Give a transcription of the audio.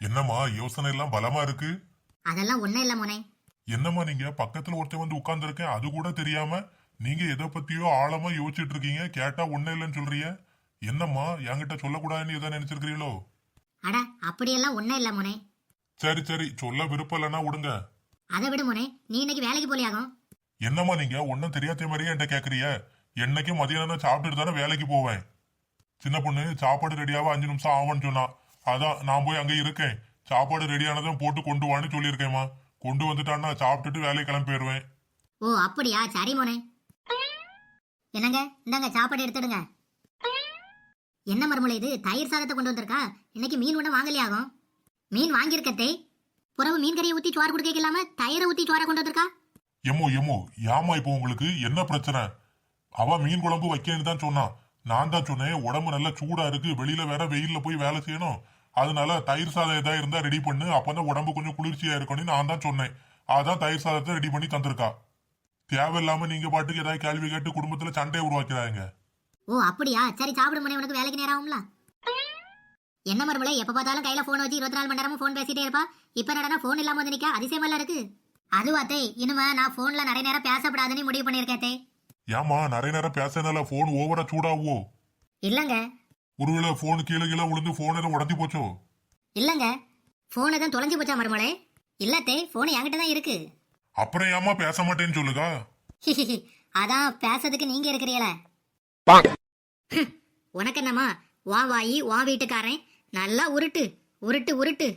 என்னம்மா யோசனை எல்லாம் பலமா இருக்கு? அதெல்லாம் ஒண்ணும் இல்ல மோனே. என்னம்மா நீங்க பக்கத்துல ஒருத்தன் வந்து உட்கார்ந்து இருக்கேன் அது கூட தெரியாம நீங்க எதை பத்தியோ ஆழமா யோசிச்சுட்டு இருக்கீங்க, கேட்டா ஒண்ணும் இல்லைன்னு சொல்றீங்க. என்னம்மா என்கிட்ட சொல்லக்கூடாதுன்னு எதை நினைச்சிருக்கிறீங்களோ? அட அப்படியெல்லாம் ஒண்ணும் இல்ல மோனே. சரி சரி, சொல்ல விருப்பம் இல்லைன்னா விடுங்க. அதை விடு மோனே, நீ இன்னைக்கு வேலைக்கு போலியாகும். என்னம்மா நீங்க ஒன்னும் தெரியாத மாதிரியே என்கிட்ட கேக்குறீங்க? என்னைக்கும் மதியானம் சாப்பிட்டுட்டு தானே வேலைக்கு போவேன். சின்ன பொண்ணு சாப்பாடு ரெடியாவ 5 நிமிஷம் ஆகும்னு சொன்னா, அதான் நான் போய் அங்க இருக்கேன். சாப்பாடு ரெடியானதும் போட்டு கொண்டு வான்னு சொல்லியிருக்கேம்மா. கொண்டு வந்துட்டான்னா சாப்பிட்டுட்டு வேலைக்கு கிளம்பி போயிருவேன். ஓ அப்படியா, சரி மோனே. என்னங்க, இந்தாங்க சாப்பாடு எடுத்துடுங்க. என்ன மருமலை இது, தயிர் சாதத்தை கொண்டு வந்திருக்கா? இன்னைக்கு மீன் ஒன்றும் வாங்கலையாகும். மீன் வாங்கியிருக்கத்தே, புறவு மீன் கறியை ஊத்தி சோறு கொடுக்க இல்லாம தயிரை ஊத்தி சோறை கொண்டு வந்திருக்கா. எம்மோ எம்மோ, ஏமா இப்போ உங்களுக்கு என்ன பிரச்சனை? அவ மீன் குழம்பு வைக்கன்னு தான் சொன்னான். நான் தான் சொன்னேன் உடம்பு நல்லா சூடா இருக்கு, வெளியில வேற வெயில்ல போய் வேலை செய்யணும், அதனால தயிர் சாதம் ஏதாவது இருந்தா ரெடி பண்ணு, அப்பதான் உடம்பு கொஞ்சம் குளிர்ச்சியா இருக்கணும்னு நான் தான் சொன்னேன். அதான் தயிர் சாதத்தை ரெடி பண்ணி தந்திருக்கா. தேவையில்லாம நீங்க பாட்டுக்கு ஏதாவது கேள்வி கேட்டு குடும்பத்துல சண்டையை உருவாக்கிறாங்க. ஓ அப்படியா, சரி சாப்பிடு மோனே, உனக்கு வேலைக்கு நேரம் ஆகும்ல. என்ன மருமலை, எப்ப பார்த்தாலும் கையில போன் வச்சு 24 மணி நேரமும் போன் பேசிட்டே இருப்பா. இப்ப நடனா போன் இல்லாம வந்து நிக்க அதிசயமெல்லாம் இருக்கு. அதுவாத்தே, இனிமே நான் போன்ல நிறைய நேரம் பேசப்படாதுன்னு முடிவு பண்ணிருக்கேன். ஏமா நிறைய நேரம் பேசனால போன் ஓவரா சூடாவோ? இல்லங்க. ஒருவேளை போன் கீழே கீழே விழுந்து போன் எல்லாம் உடஞ்சி போச்சோ? இல்லங்க, போன் எதுவும் தொலைஞ்சு போச்சா மருமலை? இல்லத்தே, போன் என்கிட்ட தான் இருக்கு. அப்புறம் ஏமா பேச மாட்டேன்னு சொல்லுதா? அதான் பேசுறதுக்கு நீங்க இருக்கிறீங்கள. உனக்கு என்னம்மா, வா வாயி வா வீட்டுக்காரன், நல்லா உருட்டு உருட்டு உருட்டு.